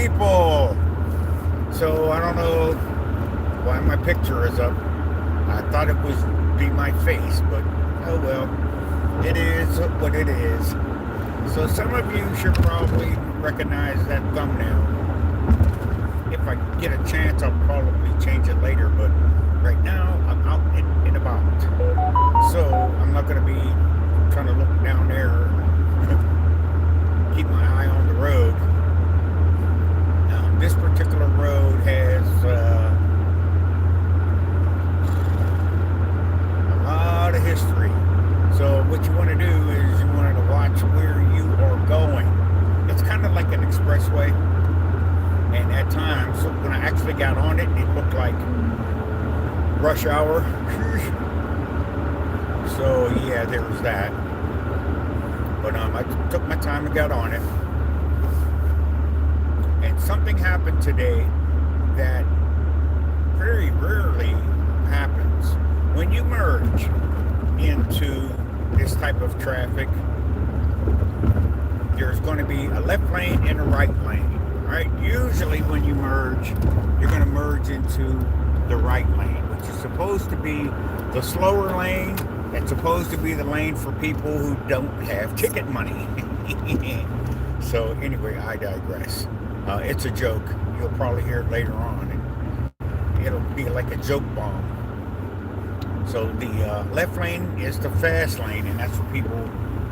people. So I don't know why my picture is up. I thought it was be my face, but oh well. It is what it is. So some of you should probably recognize that thumbnail. If I get a chance, I'll probably change it later, but right now I'm out and about. So I'm not going to be trying to look down there, keep my eye on the road. This particular road has a lot of history. So what you want to do is you want to watch where you are going. It's kind of like an expressway, and at times when I actually got on it, it looked like rush hour. So yeah, there was that. But I took my time and got on it. And something happened today that very rarely happens. When you merge into this type of traffic, there's going to be a left lane and a right lane. Right? Usually when you merge, you're going to merge into the right lane, which is supposed to be the slower lane. It's supposed to be the lane for people who don't have ticket money. So anyway, I digress. It's a joke. You'll probably hear it later on, and it'll be like a joke bomb. So the left lane is the fast lane, and that's for people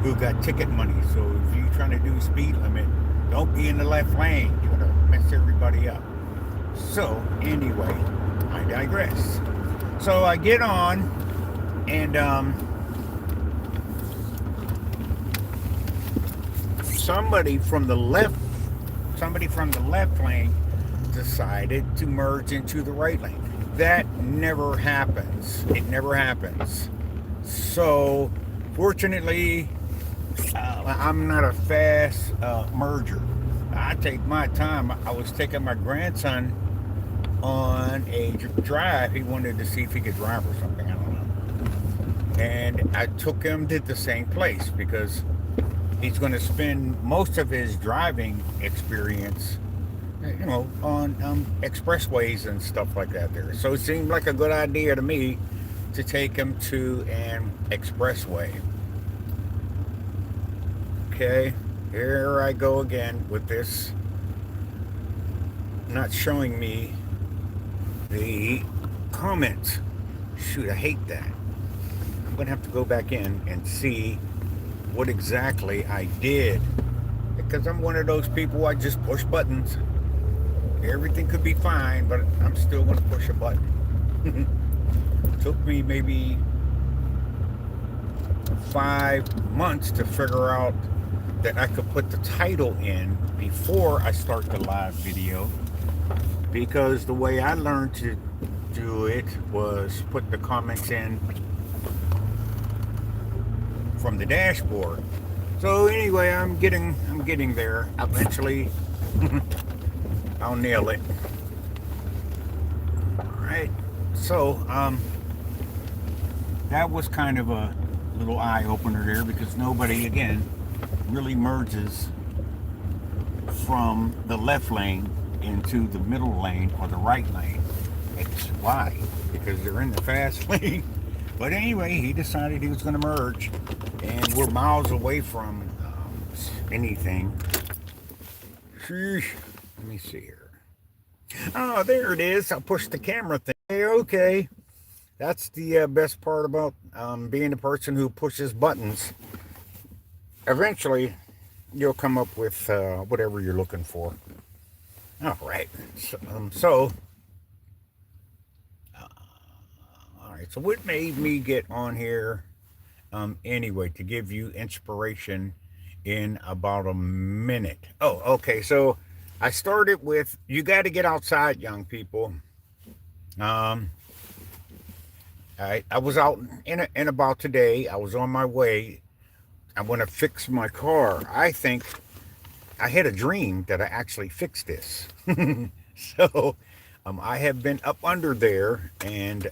who got ticket money. So if you're trying to do speed limit, don't be in the left lane. You're gonna mess everybody up. So anyway, I digress. So I get on, and somebody from the left lane decided to merge into the right lane. That never happens. It never happens. So fortunately, I'm not a fast merger. I take my time. I was taking my grandson on a drive. He wanted to see if he could drive or something. I don't know. And I took him to the same place because he's going to spend most of his driving experience, on expressways and stuff like that there. So it seemed like a good idea to me to take him to an expressway. Okay, here I go again with this not showing me the comments. Shoot, I hate that. I'm going to have to go back in and see what exactly I did, because I'm one of those people, I just push buttons. Everything could be fine, but I'm still going to push a button. Took me maybe 5 months to figure out that I could put the title in before I start the live video, because the way I learned to do it was put the comments in from the dashboard. So anyway, I'm getting there. Eventually, I'll nail it. All right. So that was kind of a little eye opener there, because nobody again really merges from the left lane into the middle lane or the right lane. It's why? Because they're in the fast lane. But anyway, he decided he was going to merge, and we're miles away from anything. Let me see here. Oh, there it is. I'll push the camera thing. Okay. That's the best part about being a person who pushes buttons. Eventually, you'll come up with whatever you're looking for. All right. So all right. So what made me get on here anyway, to give you inspiration in about a minute. Oh, okay. So I started with, you got to get outside, young people. Um, I was out in about today. I was on my way. I want to fix my car. I think I had a dream that I actually fixed this. So I have been up under there, and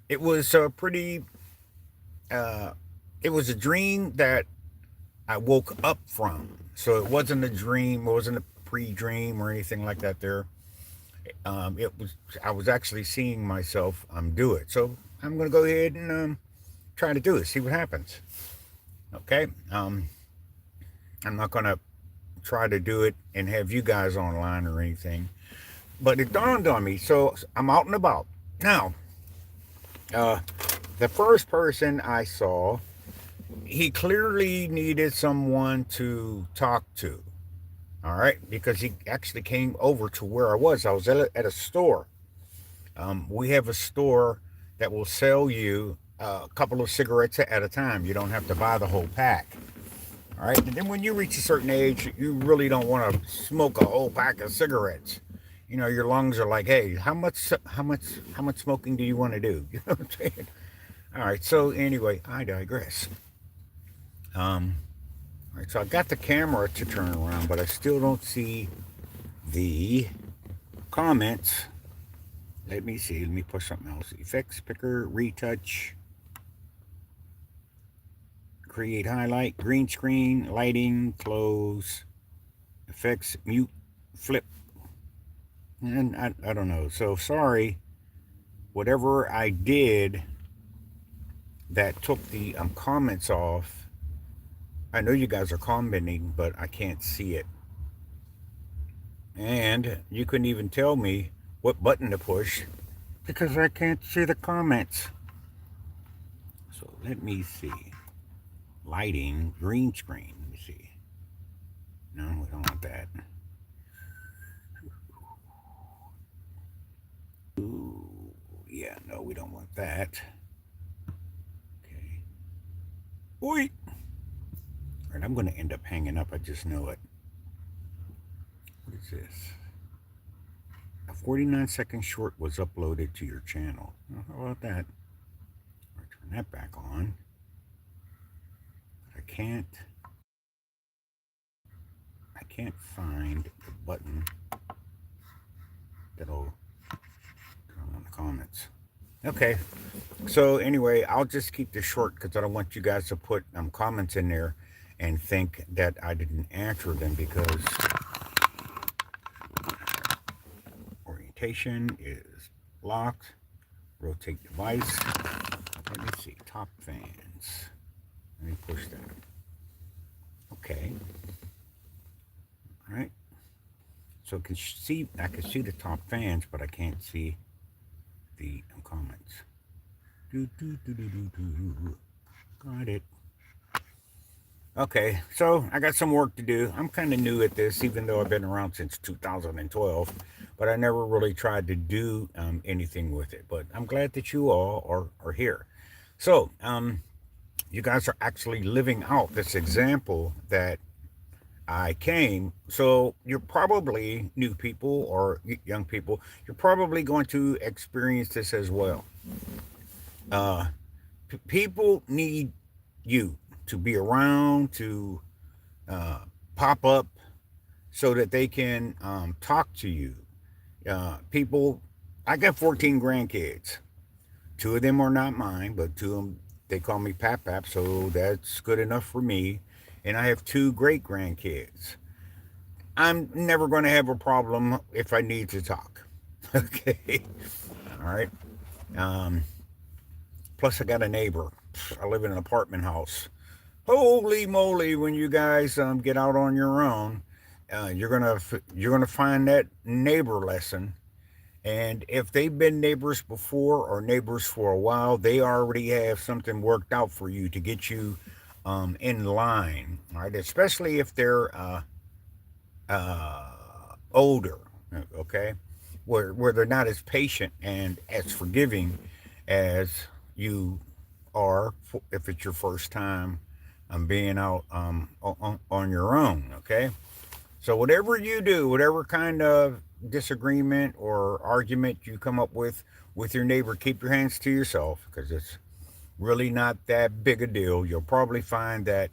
it was pretty. It was a dream that I woke up from. So it wasn't a dream. It wasn't a pre-dream or anything like that there. I was actually seeing myself do it. So I'm going to go ahead and try to do it, see what happens. Okay. I'm not going to try to do it and have you guys online or anything. But it dawned on me. So I'm out and about. Now, uh, the first person I saw, he clearly needed someone to talk to. All right. Because he actually came over to where I was. I was at a store. We have a store that will sell you a couple of cigarettes at a time. You don't have to buy the whole pack. All right. And then when you reach a certain age, you really don't want to smoke a whole pack of cigarettes. You know, your lungs are like, hey, how much smoking do you want to do? You know what I'm saying? All right. So anyway, I digress. All right. So I got the camera to turn around, but I still don't see the comments. Let me see. Let me push something else. Effects picker, retouch, create highlight, green screen, lighting, close, effects, mute, flip. And I don't know. So sorry. Whatever I did that took the comments off. I know you guys are commenting, but I can't see it. And you couldn't even tell me what button to push because I can't see the comments. So let me see. Lighting, green screen. Let me see. No, we don't want that. Ooh, yeah, no, we don't want that. Okay. Oi! All right, I'm going to end up hanging up. I just know it. What is this? A 49-second short was uploaded to your channel. Oh, how about that? I'll turn that back on. But I can't find the button that'll turn on the comments. Okay. So anyway, I'll just keep this short because I don't want you guys to put comments in there and think that I didn't answer them because orientation is locked. Rotate device. Let me see. Top fans. Let me push that. Okay. All right. So I can see the top fans, but I can't see the comments. Got it. Okay, so I got some work to do. I'm kind of new at this, even though I've been around since 2012, but I never really tried to do anything with it. But I'm glad that you all are here. So you guys are actually living out this example that I came. So you're probably new people or young people. You're probably going to experience this as well. People need you to be around, to pop up so that they can talk to you. People, I got 14 grandkids. 2 of them are not mine, but 2 of them, they call me Pap Pap, so that's good enough for me. And I have 2 great grandkids. I'm never going to have a problem if I need to talk. Okay. All right. Plus, I got a neighbor. I live in an apartment house. Holy moly! When you guys get out on your own, you're gonna find that neighbor lesson. And if they've been neighbors before or neighbors for a while, they already have something worked out for you to get you in line. All right, especially if they're older. Okay, where they're not as patient and as forgiving as you are if it's your first time being out on your own. Okay, so whatever you do, whatever kind of disagreement or argument you come up with your neighbor, keep your hands to yourself because it's really not that big a deal. You'll probably find that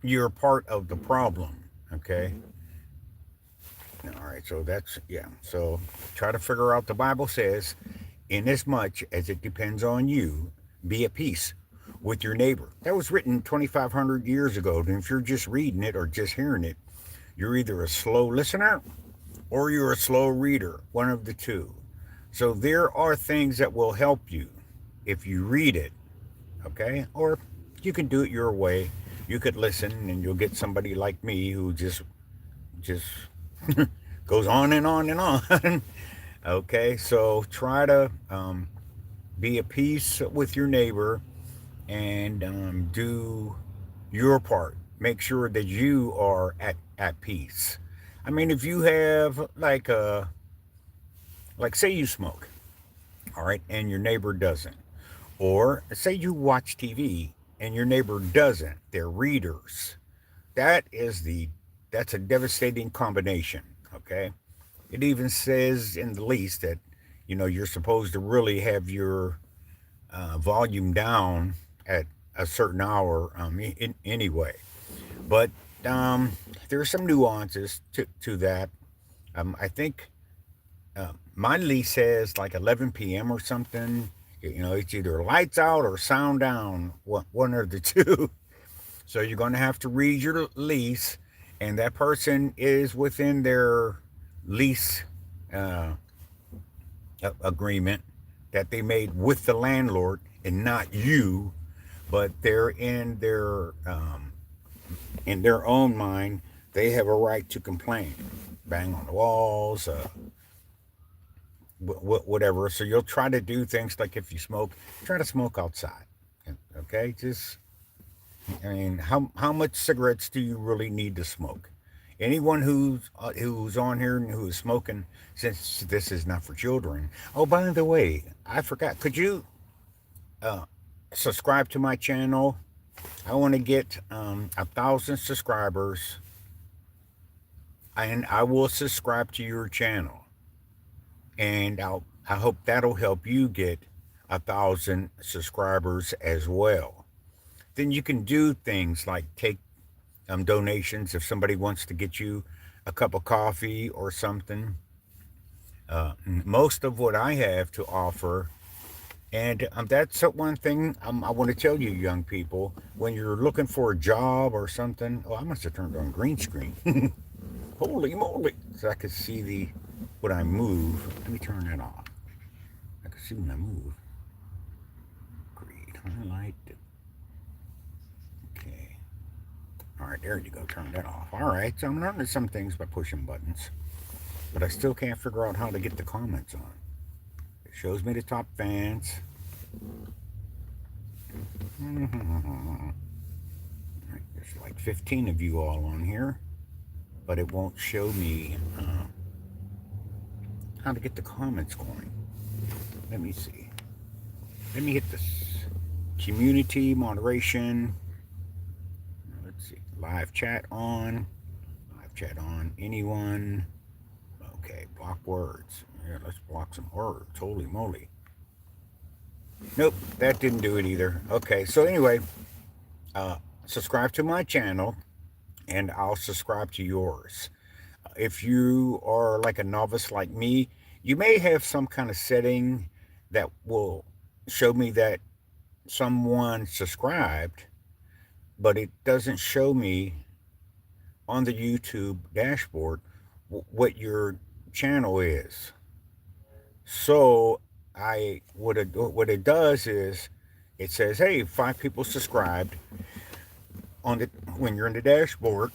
you're part of the problem. Okay. All right, so that's, yeah. So try to figure out, the Bible says, inasmuch as it depends on you, be at peace with your neighbor. That was written 2,500 years ago. And if you're just reading it or just hearing it, you're either a slow listener or you're a slow reader, one of the two. So there are things that will help you if you read it, okay? Or you can do it your way. You could listen and you'll get somebody like me who just goes on and on and on. Okay, so try to be at peace with your neighbor and do your part. Make sure that you are at peace. I mean, if you have like say you smoke, all right, and your neighbor doesn't, or say you watch TV and your neighbor doesn't, they're readers. That is that's a devastating combination. Okay, it even says in the lease that you're supposed to really have your volume down at a certain hour anyway. But there are some nuances to that. I think my lease says like 11 p.m. or something. It's either lights out or sound down, one or the two. So you're going to have to read your lease, and that person is within their lease uh, agreement that they made with the landlord and not you, but they're in their own mind. They have a right to complain, bang on the walls, whatever. So you'll try to do things like if you smoke, try to smoke outside. Okay, just I mean, how much cigarettes do you really need to smoke? Anyone who's on here and who is smoking, since this is not for children. Oh, by the way, I forgot. Could you uh, subscribe to my channel? I want to get 1,000 subscribers, and I will subscribe to your channel, and I hope that'll help you get 1,000 subscribers as well. Then you can do things like take donations if somebody wants to get you a cup of coffee or something. Most of what I have to offer, and that's one thing I want to tell you, young people, when you're looking for a job or something. Oh, I must have turned on green screen. Holy moly! So I could see when I move. Let me turn that off. I can see when I move. Great highlight. Okay. All right, there you go. Turn that off. All right. So I'm learning some things by pushing buttons, but I still can't figure out how to get the comments on. It shows me the top fans. There's like 15 of you all on here, but it won't show me how to get the comments going. Let me see. Let me hit this community moderation. Let's see. Live chat on. Live chat on. Anyone? Okay. Block words. Yeah, let's block some words. Holy moly. Nope, that didn't do it either. Okay, so anyway, subscribe to my channel and I'll subscribe to yours. If you are like a novice like me, you may have some kind of setting that will show me that someone subscribed, but it doesn't show me on the YouTube dashboard what your channel is. So what it does is it says, hey, 5 people subscribed when you're in the dashboard.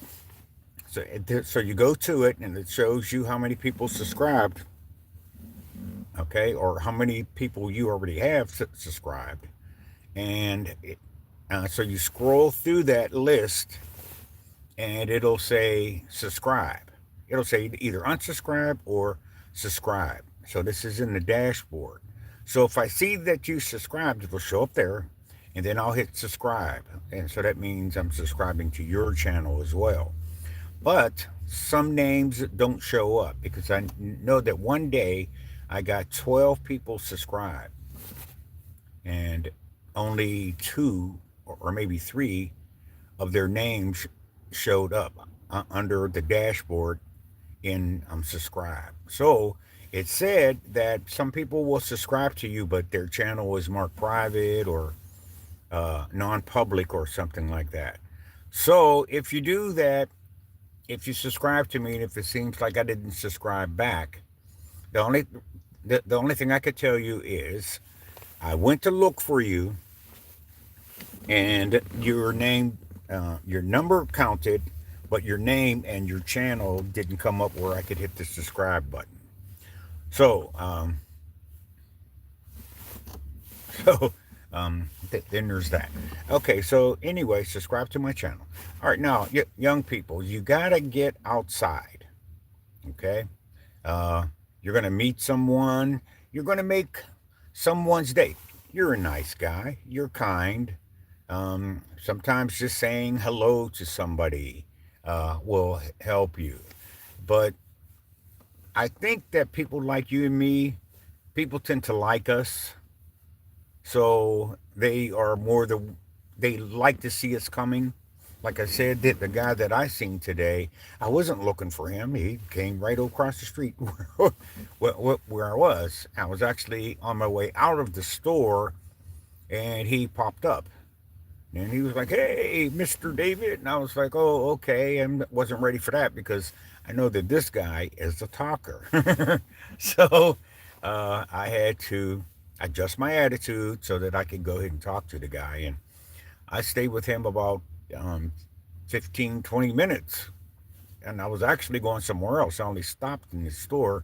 So you go to it and it shows you how many people subscribed, okay, or how many people you already have subscribed, and so you scroll through that list and it'll say subscribe. It'll say either unsubscribe or subscribe. So this is in the dashboard. So if I see that you subscribed, it'll show up there, and then I'll hit subscribe. And so that means I'm subscribing to your channel as well. But some names don't show up because I know that one day I got 12 people subscribed, and only 2 or maybe 3 of their names showed up under the dashboard in subscribe. So it said that some people will subscribe to you, but their channel is marked private, or non-public or something like that. So if you do that, if you subscribe to me, and if it seems like I didn't subscribe back, the only the only thing I could tell you is I went to look for you, and your number counted, but your name and your channel didn't come up where I could hit the subscribe button. So, so then there's that. Okay, so anyway, subscribe to my channel. All right, now, young people, you gotta get outside. Okay, uh, you're gonna meet someone. You're gonna make someone's day. You're a nice guy. You're kind. Sometimes just saying hello to somebody will help you. But I think that people like you and me, people tend to like us. So they like to see us coming. Like I said, the guy that I seen today, I wasn't looking for him. He came right across the street where I was. I was actually on my way out of the store, and he popped up. And he was like, "Hey, Mr. David." And I was like, "Oh, okay." And wasn't ready for that because I know that this guy is a talker. So I had to adjust my attitude so that I could go ahead and talk to the guy. And I stayed with him about um, 15, 20 minutes. And I was actually going somewhere else. I only stopped in the store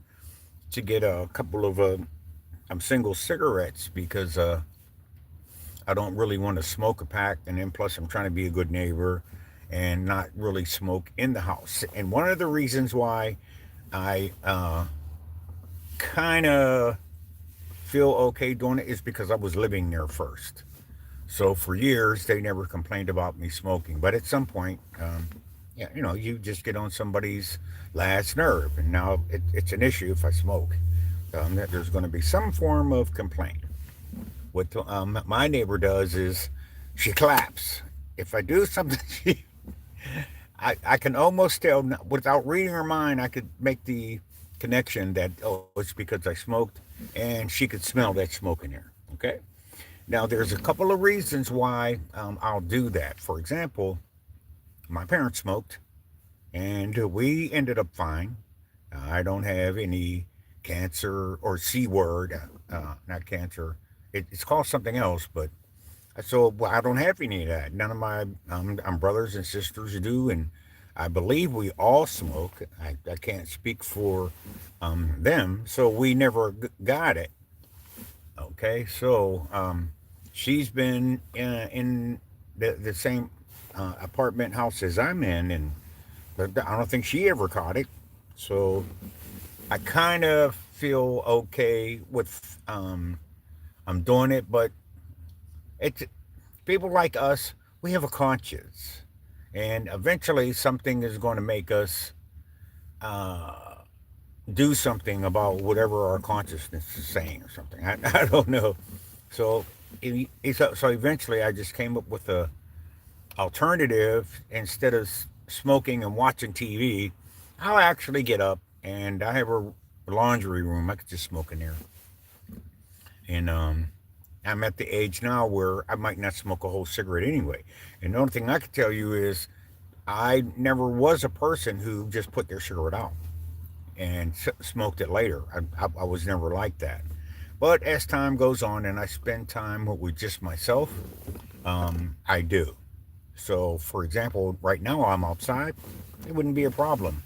to get a couple of single cigarettes because I don't really want to smoke a pack, and then plus I'm trying to be a good neighbor and not really smoke in the house. And one of the reasons why I kind of feel okay doing it is because I was living there first. So for years they never complained about me smoking, but at some point, yeah, you just get on somebody's last nerve, and now it's an issue if I smoke. That there's going to be some form of complaint. What my neighbor does is she claps. If I do something, I can almost tell without reading her mind. I could make the connection that, oh, it's because I smoked, and she could smell that smoke in there. Okay. Now there's a couple of reasons why I'll do that. For example, my parents smoked, and we ended up fine. I don't have any cancer or C word, not cancer. It's called something else, but so well, I don't have any of that. None of my brothers and sisters do, and I believe we all smoke. I can't speak for them, so we never got it. Okay, so she's been in the same apartment house as I'm in, and I don't think she ever caught it. So I kind of feel okay with I'm doing it, but it's people like us. We have a conscience, and eventually something is going to make us uh, do something about whatever our consciousness is saying or something. I don't know. So so eventually I just came up with a alternative. Instead of smoking and watching TV, I'll actually get up, and I have a laundry room. I could just smoke in there. And I'm at the age now where I might not smoke a whole cigarette anyway. And the only thing I can tell you is I never was a person who just put their cigarette out and smoked it later. I was never like that. But as time goes on and I spend time with just myself, I do. So, for example, right now I'm outside, it wouldn't be a problem.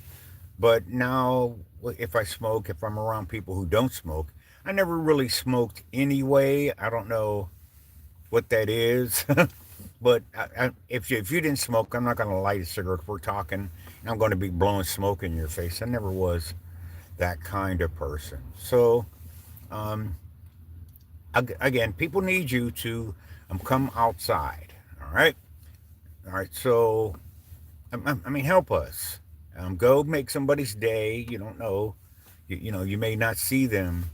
But now, if I smoke, if I'm around people who don't smoke, I never really smoked anyway. I don't know what that is. But if you didn't smoke, I'm not going to light a cigarette if we're talking. And I'm going to be blowing smoke in your face. I never was that kind of person. So, um, again, people need you to come outside. All right. All right. So, I mean, help us. Go make somebody's day. You don't know. You may not see them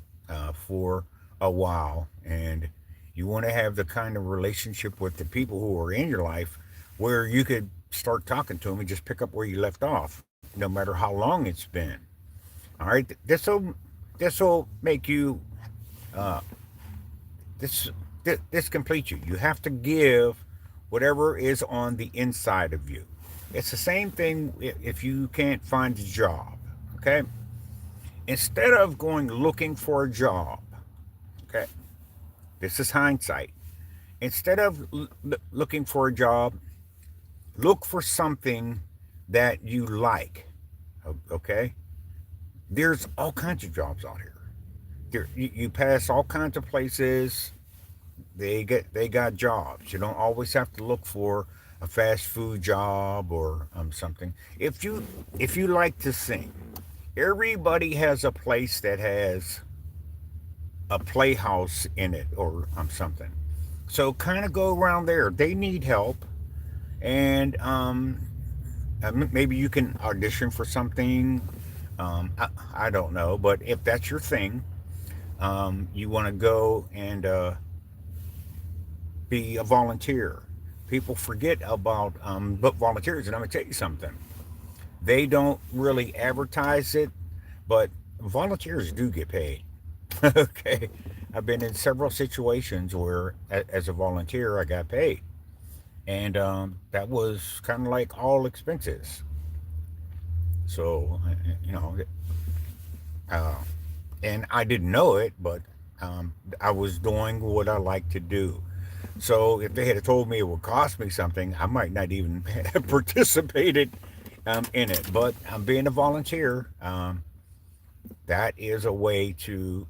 for a while, and you want to have the kind of relationship with the people who are in your life where you could start talking to them and just pick up where you left off, no matter how long it's been. All right, this will make you uh, this this completes you. You have to give whatever is on the inside of you. It's the same thing if you can't find a job. Okay, instead of going looking for a job, okay, this is hindsight. Instead of looking for a job, look for something that you like. Okay, there's all kinds of jobs out here. You pass all kinds of places. They got jobs. You don't always have to look for a fast food job or something. If you like to sing, everybody has a place that has a playhouse in it or something. So kind of go around there. They need help, and maybe you can audition for something. I don't know, but if that's your thing, you want to go and be a volunteer. People forget about but volunteers, and I'm gonna tell you something. They don't really advertise it, but volunteers do get paid. Okay, I've been in several situations where, as a volunteer, I got paid, and that was kind of like all expenses. So, you know, uh, and I didn't know it, but I was doing what I like to do. So if they had told me it would cost me something, I might not even have participated in it. But being a volunteer, that is a way to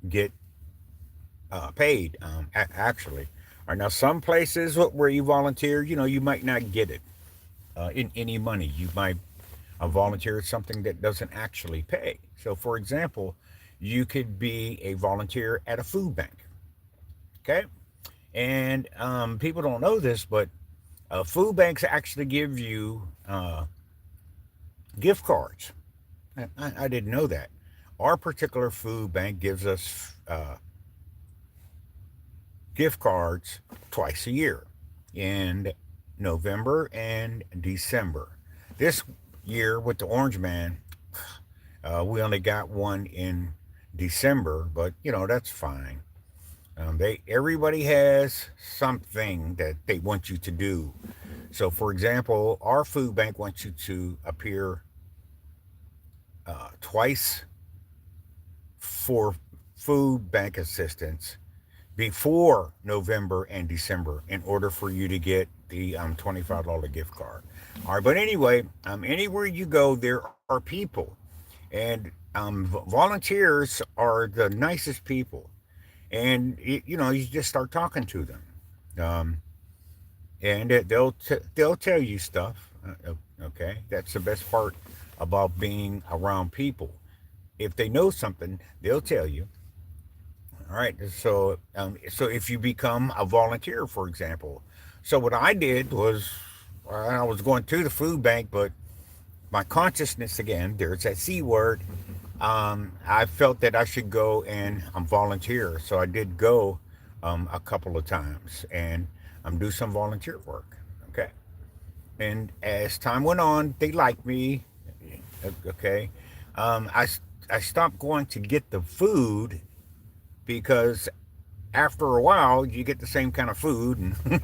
get paid. Actually, or now some places where you volunteer, you know, you might not get it in any money. You might volunteer something that doesn't actually pay. So, for example, you could be a volunteer at a food bank. Okay, and people don't know this, but food banks actually give you gift cards. I didn't know that. Our particular food bank gives us gift cards twice a year in November and December. This year with the Orange Man, we only got one in December, but you know that's fine. They everybody has something that they want you to do. So, for example, our food bank wants you to appear twice for food bank assistance before November and December in order for you to get the $25 gift card. All right, but anyway, anywhere you go, there are people, and volunteers are the nicest people, and you know you just start talking to them, um, and they'll tell you stuff. Okay, that's the best part about being around people. If they know something, they'll tell you. All right. So if you become a volunteer, for example, so what I did was I was going to the food bank, but my consciousness again, there's that C word. I felt that I should go and volunteer, so I did go a couple of times and do some volunteer work. Okay. And as time went on, they liked me. Okay. Um, I I stopped going to get the food because after a while you get the same kind of food and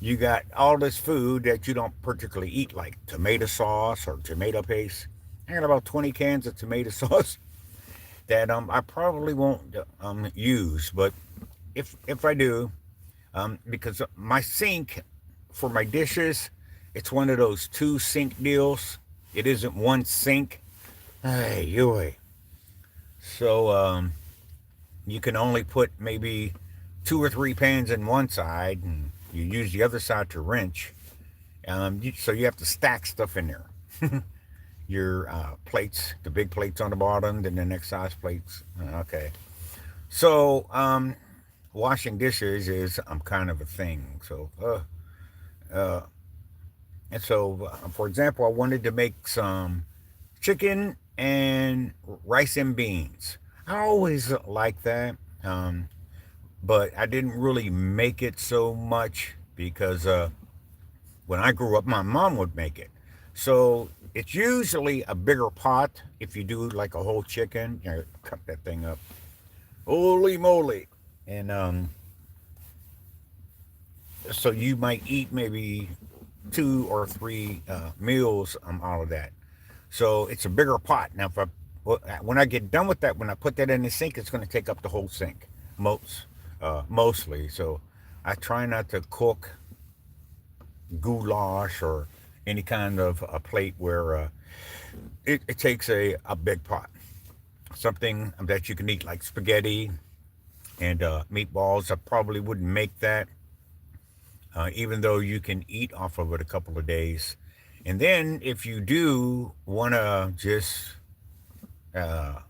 you got all this food that you don't particularly eat, like tomato sauce or tomato paste. I got about 20 cans of tomato sauce that I probably won't use, but if I do, because my sink for my dishes, it's one of those two sink deals. It isn't one sink. Ay, yoy. So you can only put maybe two or three pans in one side, and you use the other side to rinse. So you have to stack stuff in there. Your plates, the big plates on the bottom, then the next size plates. Okay. So washing dishes is kind of a thing. So uh, and so for example, I wanted to make some chicken and rice and beans. I always like that, but I didn't really make it so much because when I grew up, my mom would make it. So it's usually a bigger pot if you do like a whole chicken. You know, cut that thing up. Holy moly! And so you might eat maybe 2 or 3 meals out of that. So it's a bigger pot. Now, if I, when I get done with that, when I put that in the sink, it's going to take up the whole sink, mostly. So I try not to cook goulash or any kind of a plate where it takes a big pot. Something that you can eat like spaghetti and meatballs. I probably wouldn't make that, even though you can eat off of it a couple of days. And then if you do want to just uh,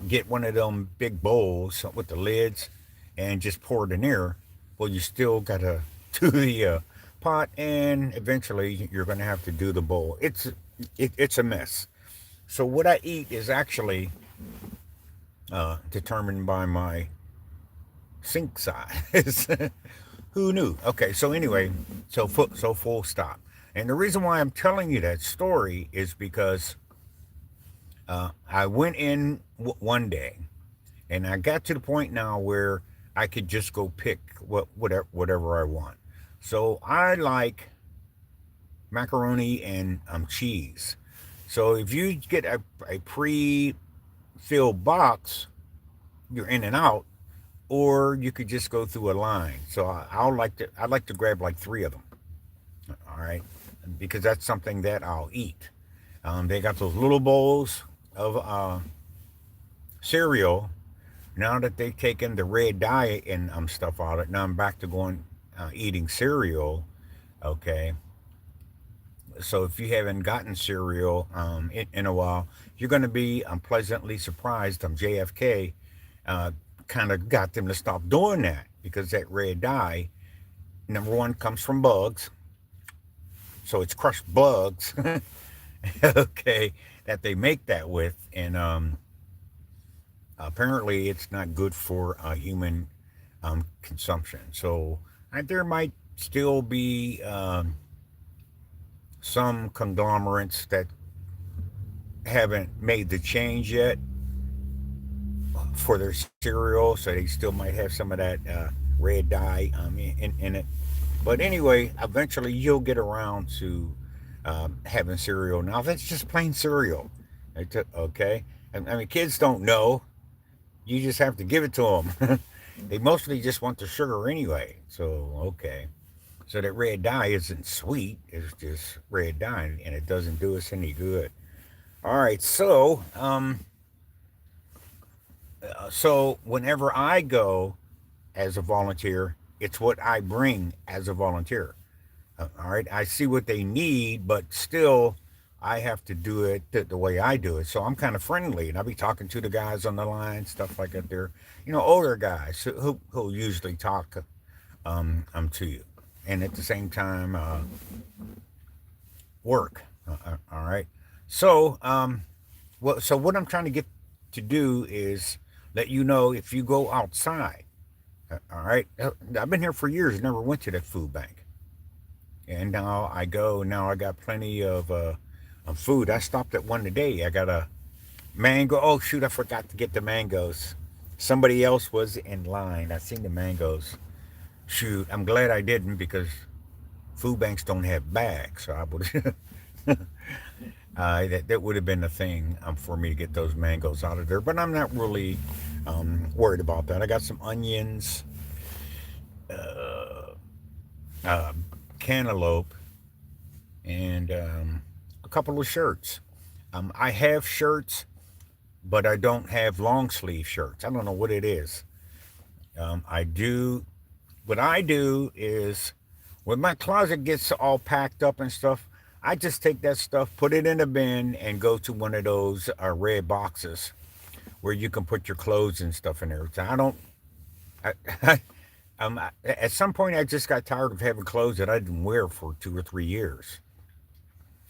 get one of them big bowls with the lids and just pour it in there, well, you still got to do the pot, and eventually you're going to have to do the bowl. It's a mess. So what I eat is actually determined by my sink size. Who knew? Okay, so anyway, so full stop. And the reason why I'm telling you that story is because I went in one day, and I got to the point now where I could just go pick whatever I want. So I like macaroni and cheese. So if you get a pre-filled box, you're in and out, or you could just go through a line. So I'd like to grab like 3 of them. All right, because that's something that I'll eat. They got those little bowls of cereal. Now that they've taken the red dye and stuff out of it, now I'm back to going eating cereal. Okay, so if you haven't gotten cereal in a while, you're going to be pleasantly surprised. JFK kind of got them to stop doing that because that red dye, number one, comes from bugs. So it's crushed bugs, okay, that they make that with. And apparently it's not good for human consumption. So there might still be some conglomerates that haven't made the change yet for their cereal, so they still might have some of that red dye in it. But anyway, eventually you'll get around to having cereal. Now that's just plain cereal, okay? I mean, kids don't know. You just have to give it to them. They mostly just want the sugar anyway. So okay, so that red dye isn't sweet. It's just red dye, and it doesn't do us any good. All right, so whenever I go as a volunteer, it's what I bring as a volunteer. All right, I see what they need, but still, I have to do it the way I do it. So I'm kind of friendly, and I'll be talking to the guys on the line, stuff like that. They're, older guys who usually talk to you, and at the same time work. All right. So so what I'm trying to get to do is let you know if you go outside. All right. I've been here for years. Never went to that food bank, and now I go. Now I got plenty of food. I stopped at one today. I got a mango. Oh shoot! I forgot to get the mangoes. Somebody else was in line. I seen the mangoes. Shoot! I'm glad I didn't because food banks don't have bags. So I would. That would have been a thing for me to get those mangoes out of there. But I'm not really worried about that. I got some onions, uh, uh, cantaloupe, and a couple of shirts. I have shirts, but I don't have long sleeve shirts. I don't know what it is. I do. What I do is when my closet gets all packed up and stuff, I just take that stuff, put it in a bin, and go to one of those red boxes where you can put your clothes and stuff in there. So I don't. I, at some point, I just got tired of having clothes that I didn't wear for 2 or 3 years,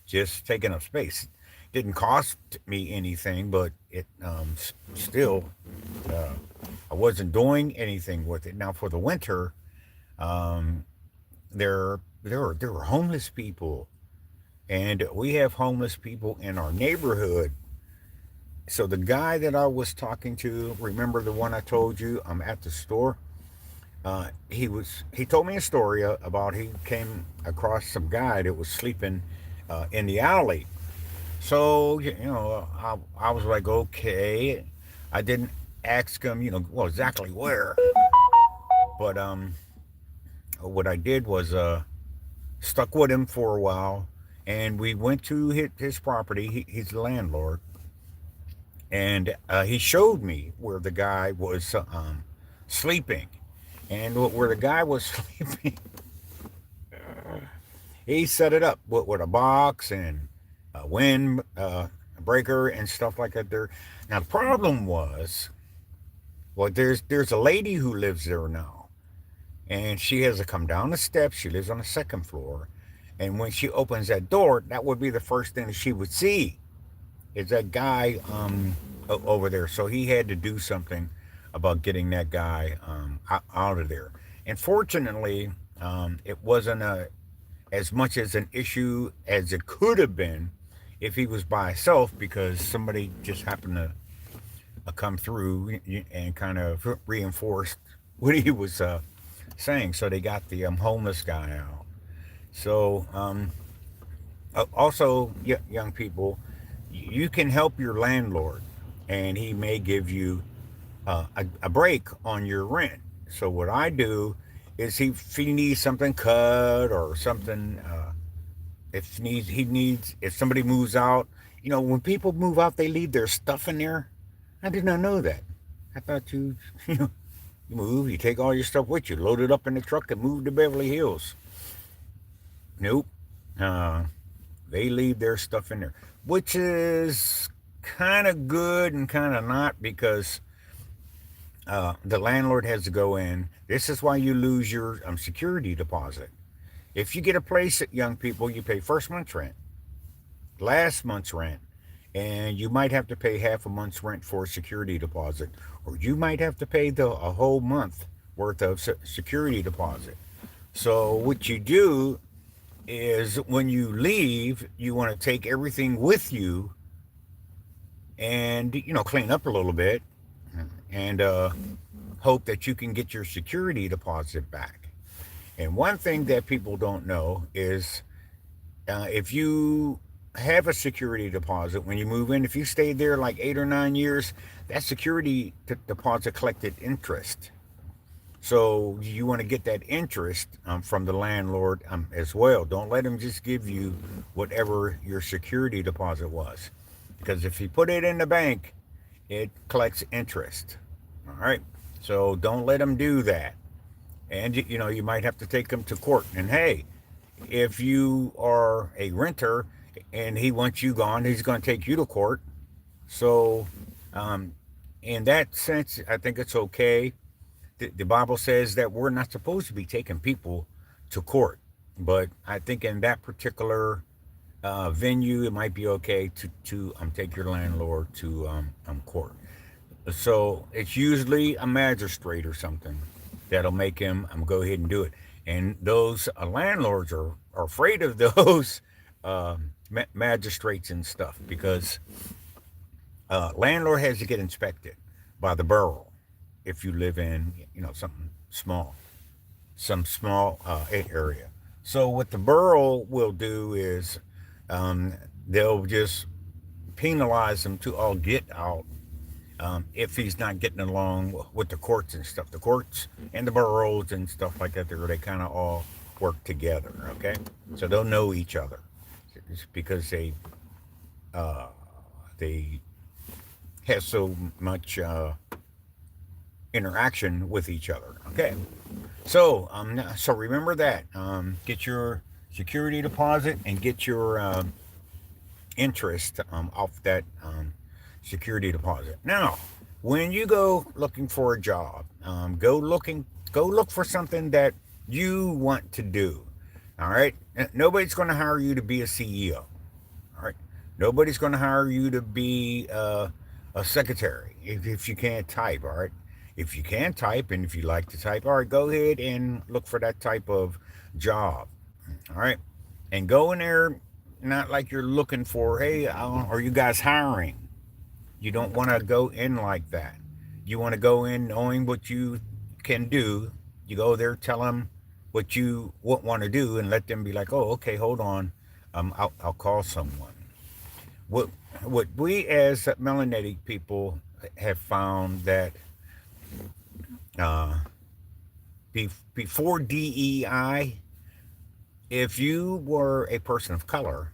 just taking up space. Didn't cost me anything, but it still uh, I wasn't doing anything with it. Now for the winter, um, there were homeless people, and we have homeless people in our neighborhood So the guy that I was talking to, remember the one I told you? I'm at the store. He told me a story about he came across some guy that was sleeping in the alley. So I was like, okay. I didn't ask him, well, exactly where, but what I did was stuck with him for a while, and we went to his property. He's the landlord, and he showed me where the guy was sleeping, and where the guy was sleeping, he set it up with a box and a wind breaker and stuff like that. There. Now the problem was, well, there's a lady who lives there now, and she has to come down the steps. She lives on the second floor, and when she opens that door, that would be the first thing that she would see is that guy over there. So he had to do something about getting that guy out of there. And fortunately, it wasn't as much as an issue as it could have been if he was by himself because somebody just happened to come through and kind of reinforced what he was saying. So they got the homeless guy out. So also, young people, you can help your landlord, and he may give you a break on your rent. So what I do is if he needs something cut or something, if somebody moves out, when people move out, they leave their stuff in there. I did not know that. I thought you move, you take all your stuff with you, load it up in the truck, and move to Beverly Hills. Nope. Uh, they leave their stuff in there, which is kind of good and kind of not because the landlord has to go in. This is why you lose your security deposit. If you get a place at young people, you pay first month's rent, last month's rent, and you might have to pay half a month's rent for a security deposit, or you might have to pay a whole month worth of security deposit. So what you do is when you leave, you want to take everything with you and clean up a little bit and hope that you can get your security deposit back. And one thing that people don't know is if you have a security deposit when you move in, if you stayed there like 8 or 9 years, that security deposit collected interest. So you want to get that interest from the landlord as well. Don't let him just give you whatever your security deposit was. Because if you put it in the bank, it collects interest. All right. So don't let him do that. And you might have to take him to court. And hey, if you are a renter and he wants you gone, he's going to take you to court. So in that sense, I think it's okay. The Bible says that we're not supposed to be taking people to court. But I think in that particular venue, it might be okay to take your landlord to court. So it's usually a magistrate or something that'll make him go ahead and do it. And those landlords are afraid of those magistrates and stuff because landlord has to get inspected by the borough if you live in something small, some small area. So what the borough will do is they'll just penalize him to all get out if he's not getting along with the courts and stuff. The courts and the boroughs and stuff like that, they kind of all work together, okay? So they'll know each other. It's because they have so much interaction with each other, okay? So remember that. Get your security deposit and get your interest off that security deposit. Now, when you go looking for a job, go look for something that you want to do. All right. Nobody's going to hire you to be a CEO. All right. Nobody's going to hire you to be a secretary if you can't type. All right. If you can type and if you like to type, all right, go ahead and look for that type of job. All right. And go in there, not like you're looking for, hey, are you guys hiring? You don't want to go in like that. You want to go in knowing what you can do. You go there, tell them what you want to do, and let them be like, oh, okay, hold on. I'll call someone. What, what we as melanated people have found that uh, before DEI, if you were a person of color,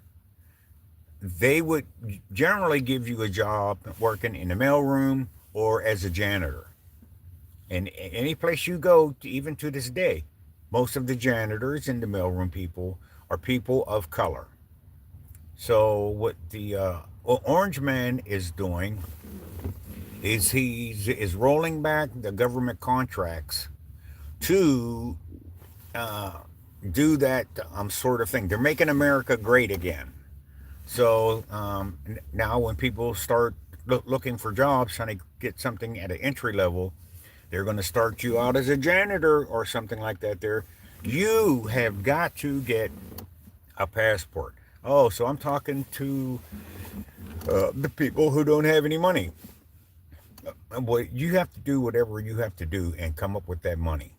they would generally give you a job working in the mailroom or as a janitor. And any place you go, even to this day, most of the janitors and the mailroom people are people of color. So what the Orange Man is doing is is rolling back the government contracts to uh, do that sort of thing. They're making America great again. So now when people start looking for jobs, trying to get something at an entry level, they're going to start you out as a janitor or something like that. There, you have got to get a passport. Oh, so I'm talking to the people who don't have any money. Well, you have to do whatever you have to do and come up with that money.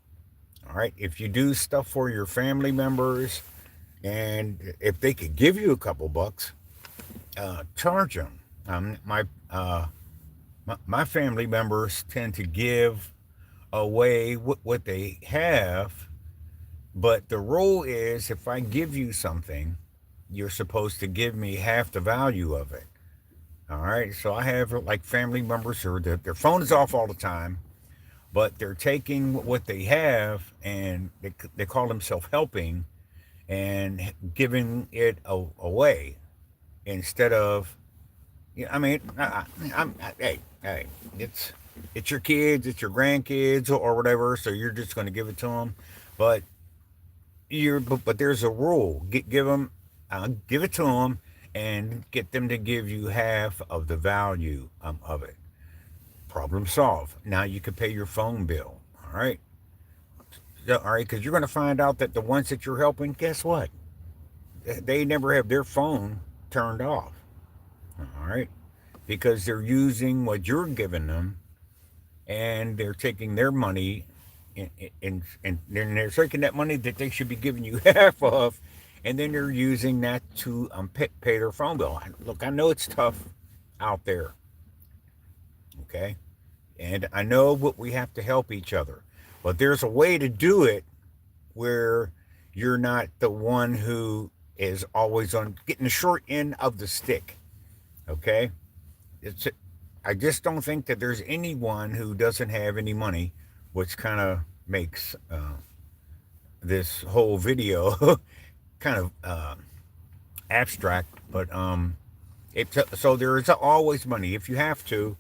All right. If you do stuff for your family members, and if they could give you a couple bucks, charge them. My family members tend to give away what they have, but the rule is if I give you something, you're supposed to give me half the value of it. All right. So I have like family members who their phone is off all the time, but they're taking what they have and they call themselves helping and giving it away instead of, I mean, hey, it's your kids, it's your grandkids or whatever, so you're just going to give it to them, but but there's a rule. Give them, give it to them, and get them to give you half of the value of it. Problem solved. Now you can pay your phone bill. All right. All right, because you're going to find out that the ones that you're helping, guess what? They never have their phone turned off. All right, because they're using what you're giving them, and they're taking their money, and then they're taking that money that they should be giving you half of, and then they're using that to pay their phone bill. Look, I know it's tough out there, okay, and I know what we have to help each other, but there's a way to do it where you're not the one who is always on getting the short end of the stick. Okay, it's I just don't think that there's anyone who doesn't have any money, which kind of makes this whole video kind of abstract. But so there is always money. If you have to,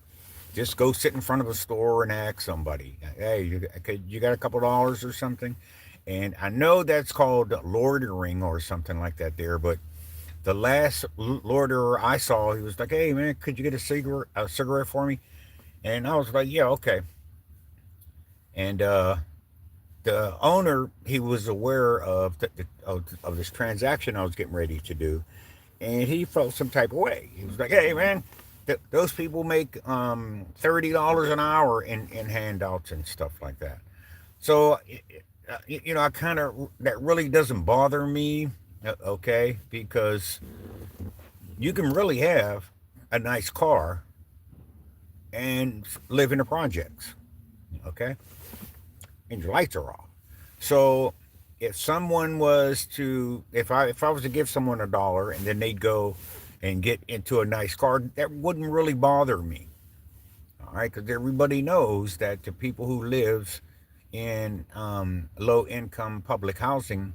just go sit in front of a store and ask somebody, hey, you got a couple dollars or something? And I know that's called loitering or something like that there, but the last loiterer I saw, he was like, hey, man, could you get a cigarette for me? And I was like, yeah, okay. And the owner, he was aware of, of this transaction I was getting ready to do, and he felt some type of way. He was like, hey, man, those people make $30 an hour in handouts and stuff like that. So, I kind of, that really doesn't bother me, okay, because you can really have a nice car and live in the projects, okay, and your lights are off. So if someone was to, if I was to give someone $1 and then they'd go and get into a nice car, that wouldn't really bother me, all right, because everybody knows that the people who live in low income public housing,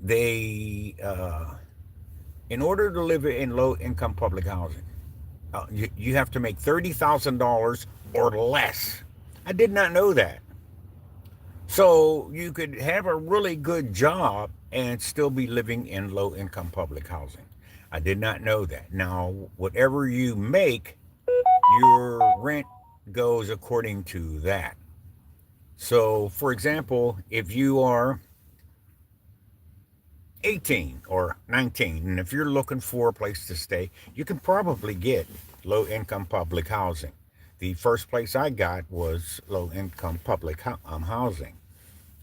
they in order to live in low income public housing, you have to make $30,000 or less. I did not know that. So you could have a really good job and still be living in low income public housing. I did not know that. Now, whatever you make, your rent goes according to that. So, for example, if you are 18 or 19, and if you're looking for a place to stay, you can probably get low income public housing. The first place I got was low income public housing.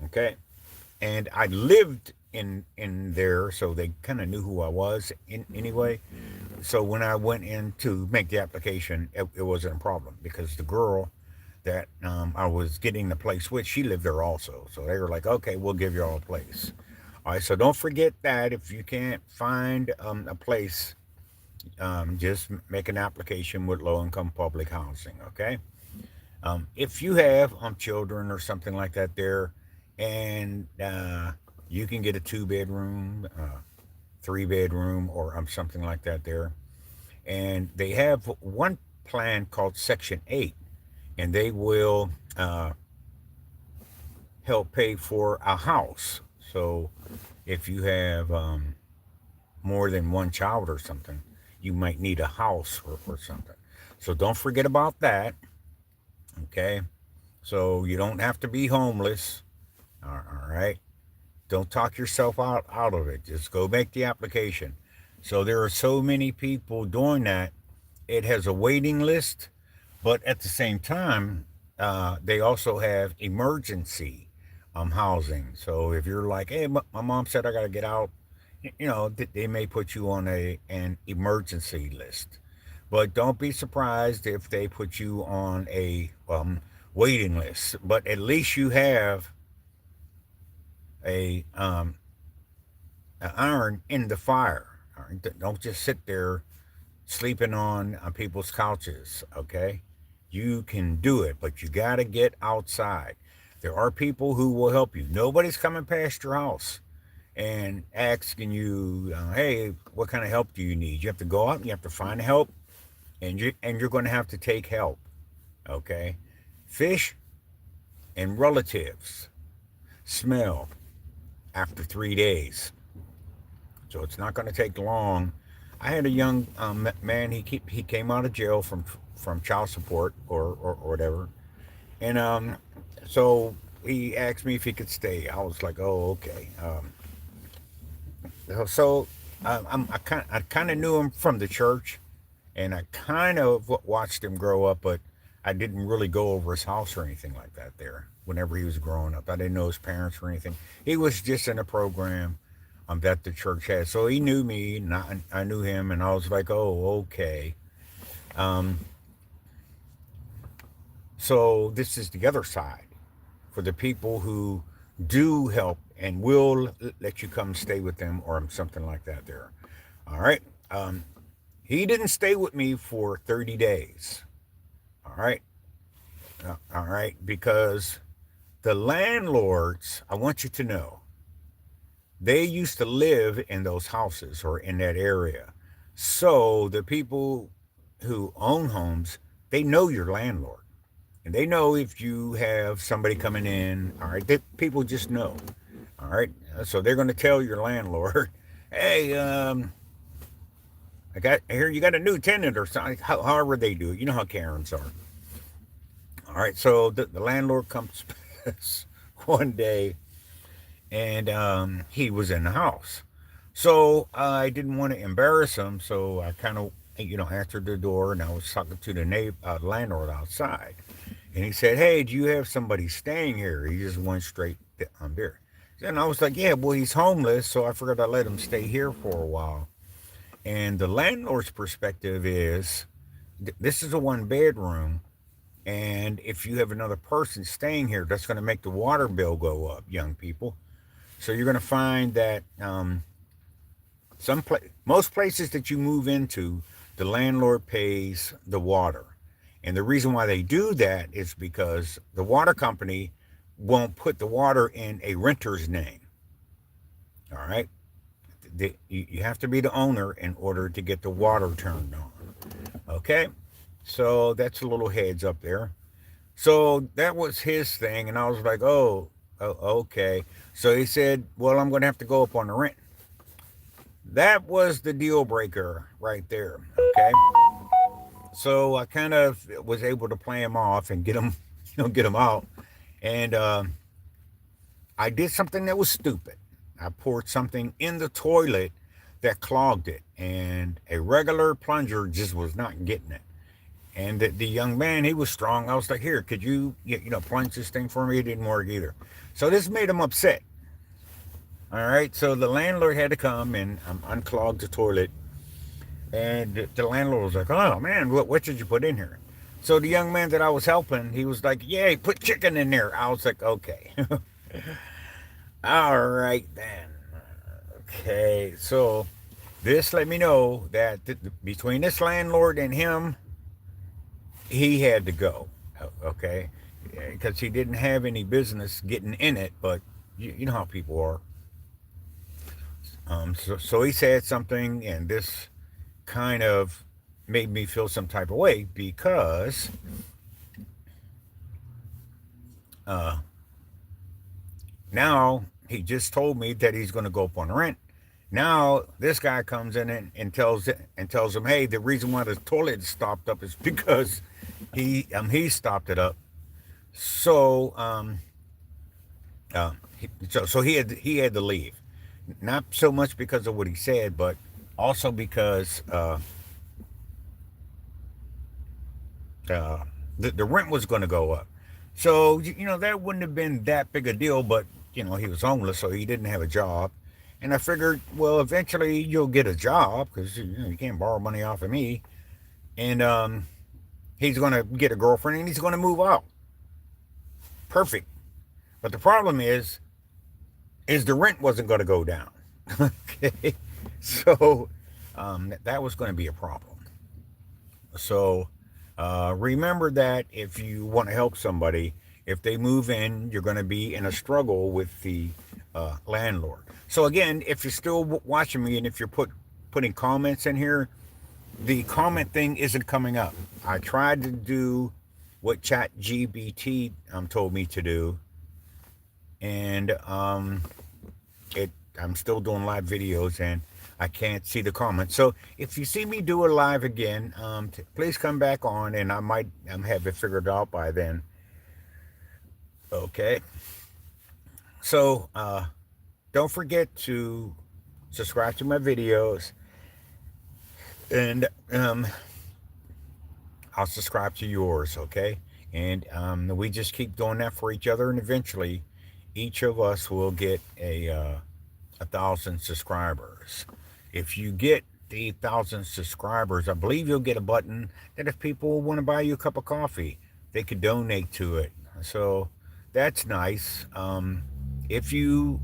Okay, and I lived in there, so they kind of knew who I was anyway. So when I went in to make the application, it wasn't a problem because the girl that I was getting the place with, she lived there also. So they were like, okay, we'll give you all a place. All right, so don't forget that if you can't find a place, just make an application with low income public housing, okay? If you have children or something like that there, and you can get a 2 bedroom, 3 bedroom, or something like that there. And they have one plan called Section 8, and they will help pay for a house. So if you have more than one child or something, you might need a house or something. So don't forget about that. Okay. So you don't have to be homeless. All right. Don't talk yourself out of it. Just go make the application. So there are so many people doing that. It has a waiting list, but at the same time, they also have emergency housing. So if you're like, hey, my mom said I got to get out, they may put you on an emergency list. But don't be surprised if they put you on a waiting list. But at least you have a an iron in the fire. All right? Don't just sit there sleeping on people's couches. Okay, you can do it, but you got to get outside. There are people who will help you. Nobody's coming past your house and asking you, hey, what kind of help do you need? You have to go out and you have to find help, and you're going to have to take help. Okay, fish and relatives smell after 3 days, so it's not going to take long. I had a young man. He came out of jail from child support or whatever, and so he asked me if he could stay. I was like, oh, okay. So I kind of knew him from the church, and I kind of watched him grow up, but I didn't really go over his house or anything like that there whenever he was growing up. I didn't know his parents or anything. He was just in a program that the church had. So he knew me, and I knew him, and I was like, oh, okay. Um, so this is the other side for the people who do help and will let you come stay with them or something like that there. All right. He didn't stay with me for 30 days. All right. All right. Because the landlords, I want you to know, they used to live in those houses or in that area. So the people who own homes, they know your landlord. And they know if you have somebody coming in. All right. People just know. All right. So they're going to tell your landlord, hey, I hear you got a new tenant or something. However they do it. You know how Karens are. All right. So the landlord comes one day, and he was in the house. So I didn't want to embarrass him. So I kind of, answered the door, and I was talking to the landlord outside. And he said, hey, do you have somebody staying here? He just went straight there. And I was like, yeah, well, he's homeless, so I figured I'd let him stay here for a while. And the landlord's perspective is, this is a 1 bedroom, and if you have another person staying here, that's going to make the water bill go up, young people. So you're going to find that most places that you move into, the landlord pays the water. And the reason why they do that is because the water company won't put the water in a renter's name. All right. You have to be the owner in order to get the water turned on. Okay. So that's a little heads up there. So that was his thing. And I was like, oh, okay. So he said, well, I'm going to have to go up on the rent. That was the deal breaker right there. Okay. So I kind of was able to play him off and get him, get him out. And I did something that was stupid. I poured something in the toilet that clogged it, and a regular plunger just was not getting it. And the young man, he was strong. I was like, here, could you plunge this thing for me? It didn't work either. So this made him upset. All right. So the landlord had to come and unclog the toilet. And the landlord was like, oh man, what did you put in here? So the young man that I was helping, he was like, yeah, he put chicken in there. I was like, okay. All right then. Okay. So this let me know that between this landlord and him, he had to go. Okay. Because he didn't have any business getting in it, but you know how people are. So he said something, and this kind of made me feel some type of way because uh, now he just told me that he's going to go up on rent. Now this guy comes in and tells him, hey, the reason why the toilet stopped up is because he stopped it up. So he had to leave, not so much because of what he said, but also because uh, the rent was going to go up. So that wouldn't have been that big a deal, but he was homeless, so he didn't have a job. And I figured, well, eventually you'll get a job because you can't borrow money off of me. And he's going to get a girlfriend and he's going to move out. Perfect. But the problem is the rent wasn't going to go down. Okay, so that was going to be a problem. So remember that if you want to help somebody, if they move in, you're going to be in a struggle with the landlord. So again, if you're still watching me and if you're putting comments in here, the comment thing isn't coming up. I tried to do what ChatGPT told me to do, and I'm still doing live videos and I can't see the comments. So if you see me do a live again, please come back on and I might have it figured out by then. Okay. So don't forget to subscribe to my videos, and I'll subscribe to yours. Okay. And we just keep doing that for each other, and eventually each of us will get a 1,000 subscribers. If you get the 1,000 subscribers, I believe you'll get a button that if people want to buy you a cup of coffee, they could donate to it. So that's nice. If you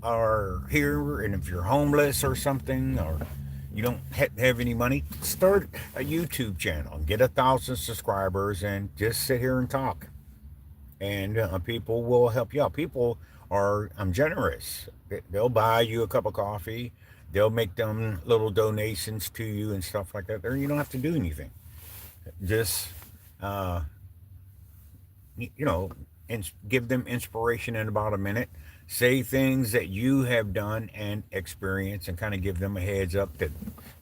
are here and if you're homeless or something, or you don't have any money, start a YouTube channel and get 1,000 subscribers and just sit here and talk. And people will help you out. People are generous. They'll buy you a cup of coffee. They'll make them little donations to you and stuff like that. There, you don't have to do anything. Just uh, you know, and give them inspiration in about a minute. Say things that you have done and experienced, and kind of give them a heads up that,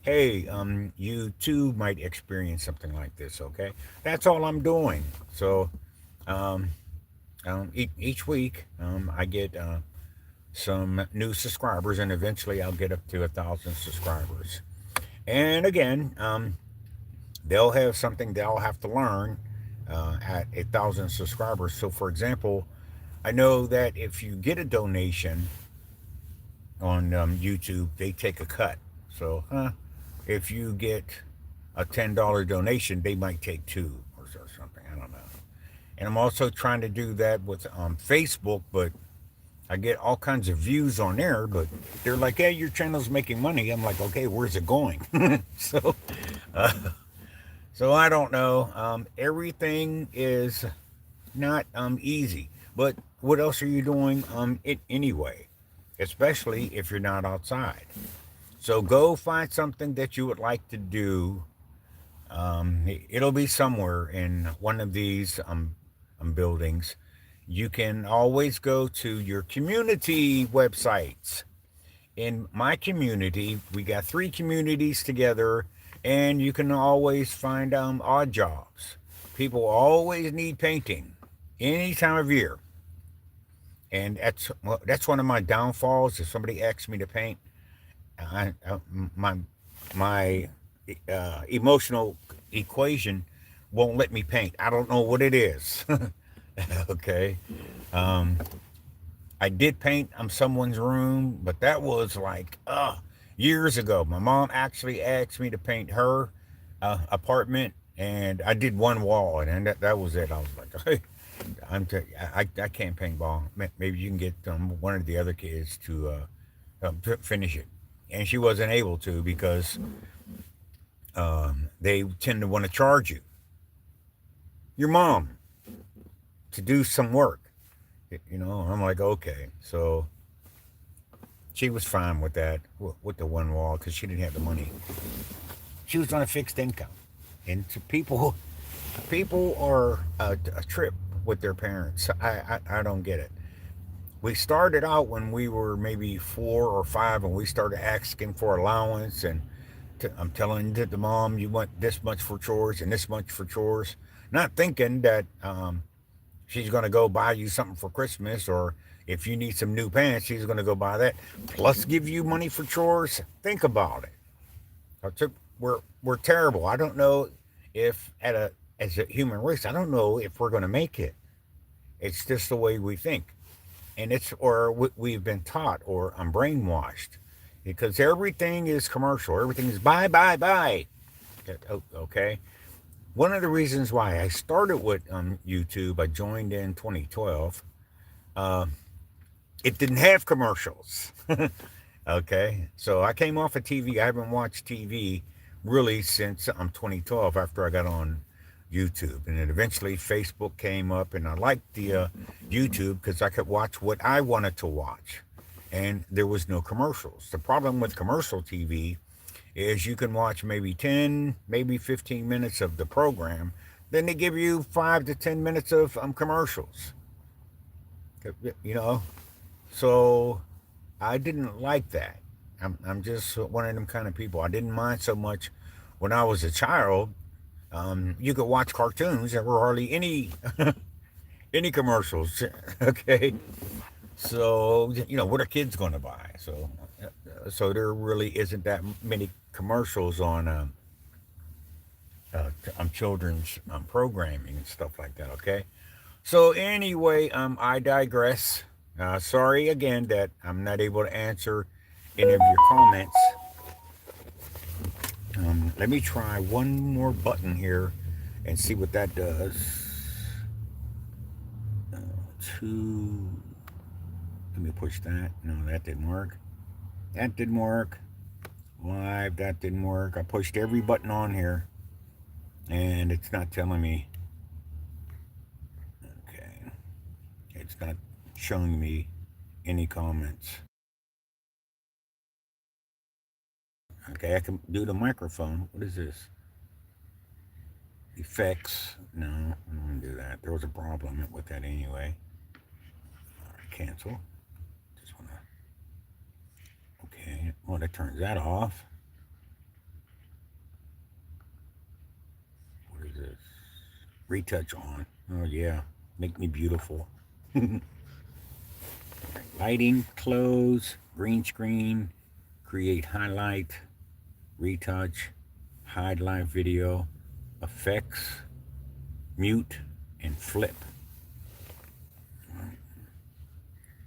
hey, you too might experience something like this. Okay, that's all I'm doing. So, um, each week, I get some new subscribers, and eventually I'll get up to 1,000 subscribers. And again, they'll have something they'll have to learn at 1,000 subscribers. So, for example, I know that if you get a donation on YouTube, they take a cut. So, if you get a $10 donation, they might take two or something. I don't know. And I'm also trying to do that with Facebook, but I get all kinds of views on there, but they're like, hey, your channel's making money. I'm like, okay, where's it going? so, uh, so I don't know. Everything is not easy, but what else are you doing it anyway? Especially if you're not outside. So go find something that you would like to do. It'll be somewhere in one of these buildings. You can always go to your community websites. In my community, we got 3 communities together, and you can always find odd jobs. People always need painting any time of year, and that's one of my downfalls. If somebody asks me to paint, I my emotional equation won't let me paint. I don't know what it is. Okay. Um, I did paint someone's room, but that was like years ago. My mom actually asked me to paint her apartment, and I did one wall, and that was it. I was like, hey, I can't paint ball. Maybe you can get one of the other kids to finish it. And she wasn't able to because they tend to want to charge your mom to do some work. I'm like, okay. So she was fine with that, with the one wall, because she didn't have the money. She was on a fixed income. And to people are a trip with their parents. I don't get it. We started out when we were maybe 4 or 5, and we started asking for allowance. And I'm telling the mom, you want this much for chores and this much for chores, not thinking that she's going to go buy you something for Christmas, or if you need some new pants, she's going to go buy that, plus give you money for chores. Think about it. We're terrible. I don't know if as a human race, I don't know if we're going to make it. It's just the way we think, and we've been taught, or I'm brainwashed, because everything is commercial. Everything is buy, buy, buy. Okay. One of the reasons why I started with YouTube, I joined in 2012. Uh, it didn't have commercials. Okay, so I came off of TV. I haven't watched TV really since 2012, after I got on YouTube, and then eventually Facebook came up, and I liked the YouTube because I could watch what I wanted to watch, and there was no commercials. The problem with commercial TV is you can watch maybe 10, maybe 15 minutes of the program, then they give you 5 to 10 minutes of commercials. You know, so I didn't like that. I'm just one of them kind of people. I didn't mind so much when I was a child. You could watch cartoons. There were hardly any any commercials. Okay, so what are kids going to buy? So there really isn't that many commercials on children's programming and stuff like that. Okay, so anyway, I digress. Sorry again that I'm not able to answer any of your comments. Let me try one more button here and see what that does. Two. Let me push that. No, that didn't work. That didn't work. Live, that didn't work. I pushed every button on here, and it's not telling me. Okay. It's not showing me any comments. Okay, I can do the microphone. What is this? Effects. No, I don't want to do that. There was a problem with that anyway. All right, cancel. Just want to. Okay, well, that turns that off. What is this? Retouch on. Oh, yeah. Make me beautiful. Lighting, close, green screen, create highlight, retouch, hide live video, effects, mute, and flip.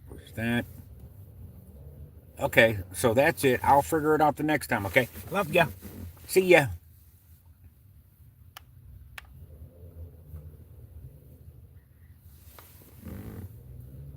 Push that. Okay, so that's it. I'll figure it out the next time, okay? Love ya. See ya.